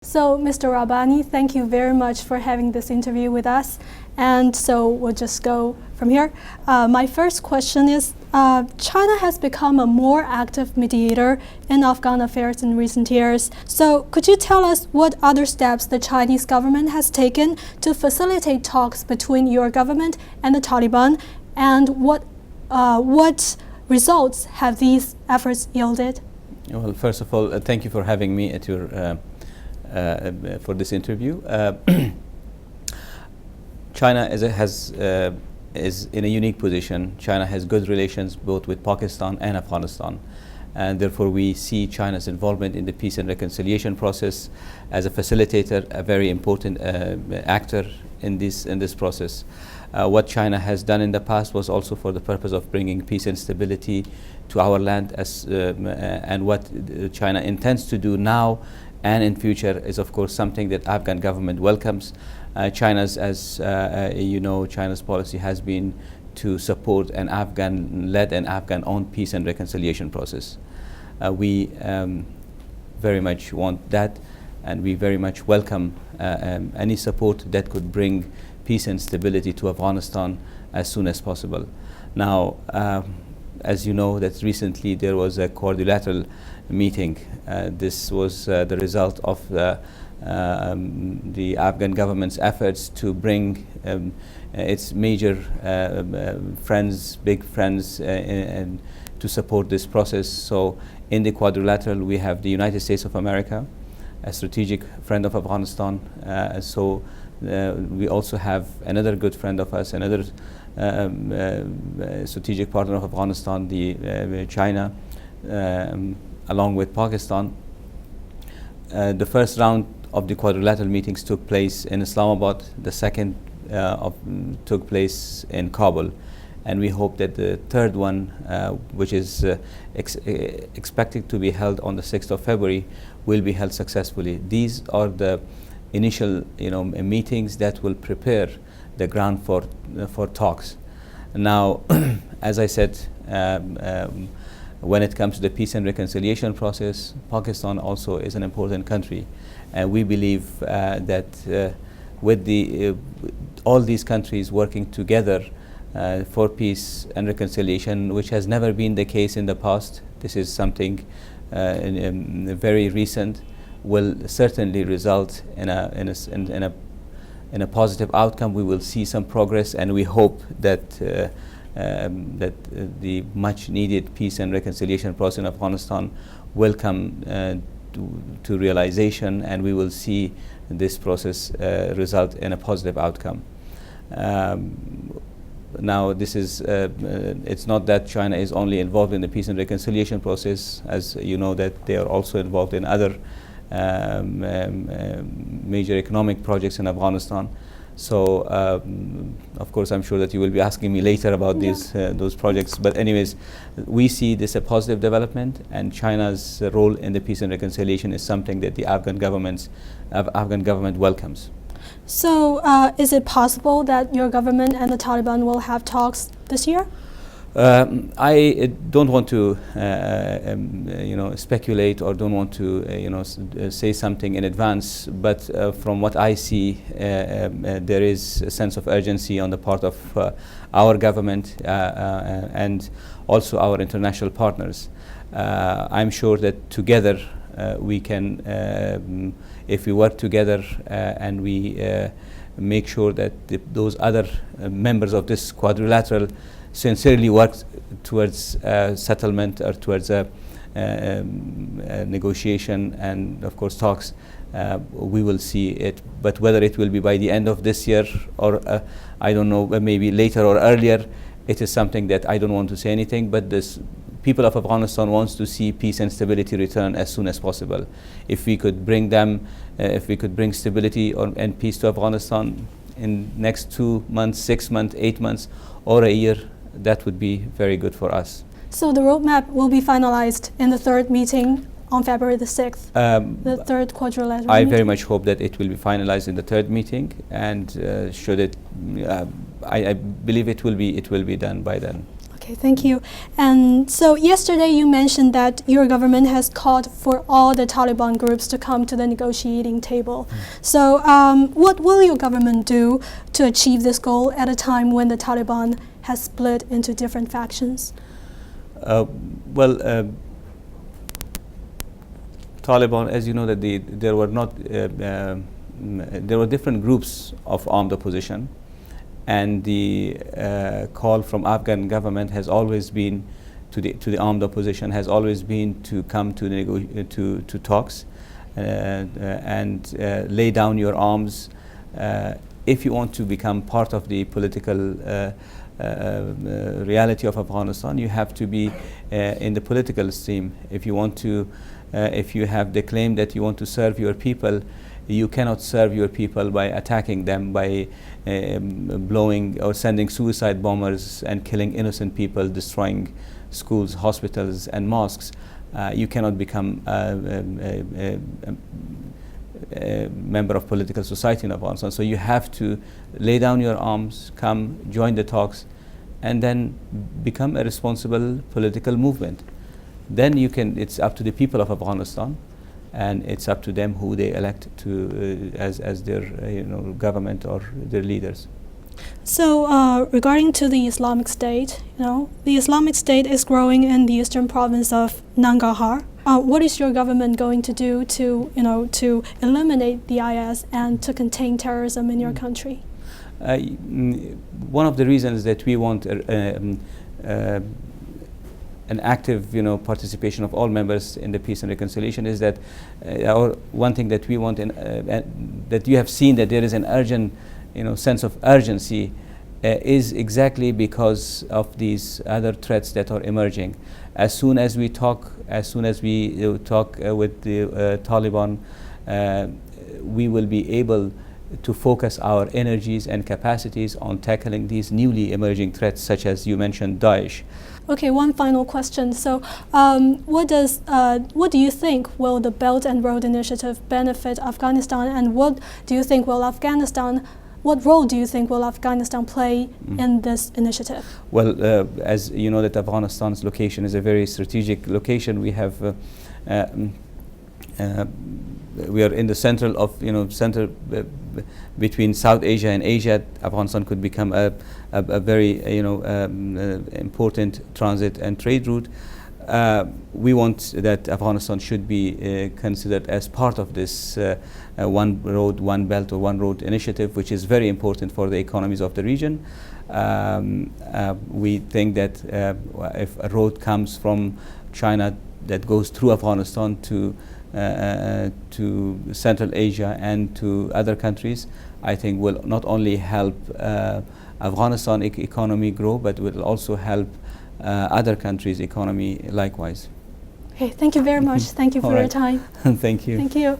So, Mr. Rabbani, thank you very much for having this interview with us. And so we'll just go from here. My first question is, China has become a more active mediator in Afghan affairs in recent years. So could you tell us what other steps the Chinese government has taken to facilitate talks between your government and the Taliban, and what results have these efforts yielded? Well, first of all, thank you for having me at your for this interview. China is in a unique position. China has good relations both with Pakistan and Afghanistan, and therefore we see China's involvement in the peace and reconciliation process as a facilitator, a very important actor in this process. What China has done in the past was also for the purpose of bringing peace and stability to our land, and what China intends to do now and in future is of course something that Afghan government welcomes. China's policy has been to support an Afghan-led and Afghan-owned peace and reconciliation process. We very much want that, and we very much welcome any support that could bring peace and stability to Afghanistan as soon as possible. Now, as you know, that recently there was a quadrilateral meeting. This was the result of the Afghan government's efforts to bring its major big friends to support this process. So in the quadrilateral we have the United States of America, a strategic friend of Afghanistan. We also have another good friend of us, another strategic partner of Afghanistan, China, along with Pakistan. The first round of the quadrilateral meetings took place in Islamabad. The second took place in Kabul, and we hope that the third one, which is expected to be held on the 6th of February, will be held successfully. These are the initial meetings that will prepare the ground for talks. Now, as I said, when it comes to the peace and reconciliation process, Pakistan also is an important country, and we believe that with all these countries working together for peace and reconciliation, which has never been the case in the past, this is something very recent, will certainly result in a positive outcome. We will see some progress, and we hope that the much needed peace and reconciliation process in Afghanistan will come to realization, and we will see this process result in a positive outcome. Now, this is it's not that China is only involved in the peace and reconciliation process. As you know, that they are also involved in other major economic projects in Afghanistan. So, of course, I'm sure that you will be asking me later about those projects. But anyways, we see this a positive development, and China's role in the peace and reconciliation is something that the Afghan government welcomes. So, is it possible that your government and the Taliban will have talks this year? I don't want to, speculate, or don't want to, say something in advance. But from what I see, there is a sense of urgency on the part of our government and also our international partners. I'm sure that together we can, if we work together and we make sure that those other members of this quadrilateral sincerely work towards settlement or towards a negotiation and of course talks, we will see it. But whether it will be by the end of this year or I don't know, maybe later or earlier, it is something that I don't want to say anything. But this people of Afghanistan wants to see peace and stability return as soon as possible. If we could bring them, if we could bring stability and peace to Afghanistan in next 2 months, 6 months, 8 months, or a year, that would be very good for us. So the roadmap will be finalized in the third meeting on February the 6th, the third quadrilateral I meeting? very much hope that it will be finalized in the third meeting, and should it I believe it will be done by then. Okay, thank you. And so yesterday you mentioned that your government has called for all the Taliban groups to come to the negotiating table. So what will your government do to achieve this goal at a time when the Taliban has split into different factions? Taliban, as you know, that there were different groups of armed opposition, and the call from Afghan government has always been to the armed opposition has always been to come to talks and lay down your arms if you want to become part of the political reality of Afghanistan. You have to be in the political stream. If you want to, if you have the claim that you want to serve your people, you cannot serve your people by attacking them, by blowing or sending suicide bombers and killing innocent people, destroying schools, hospitals, and mosques. You cannot become a member of political society in Afghanistan. So you have to lay down your arms, come join the talks, and then become a responsible political movement. Then you can. It's up to the people of Afghanistan, and it's up to them who they elect to as their government or their leaders. So regarding to the Islamic State, the Islamic State is growing in the eastern province of Nangarhar. What is your government going to do to eliminate the IS and to contain terrorism in your country? One of the reasons that we want an active participation of all members in the peace and reconciliation is that one thing that we want that you have seen that there is an urgent sense of urgency is exactly because of these other threats that are emerging. As soon as we talk with the Taliban, we will be able to focus our energies and capacities on tackling these newly emerging threats, such as you mentioned, Daesh. Okay, one final question. So, what do you think will the Belt and Road Initiative benefit Afghanistan, and what role do you think will Afghanistan play in this initiative? Well, as you know, that Afghanistan's location is a very strategic location. We have we are in the center of between South Asia and Asia. Afghanistan could become a very important transit and trade route. We want that Afghanistan should be considered as part of this One Road, One Belt or One Road initiative, which is very important for the economies of the region. We think that if a road comes from China that goes through Afghanistan to Central Asia and to other countries, I think will not only help Afghanistan economy grow, but will also help other countries' economy likewise. Okay, thank you very much. Thank you for your time. Thank you. Thank you.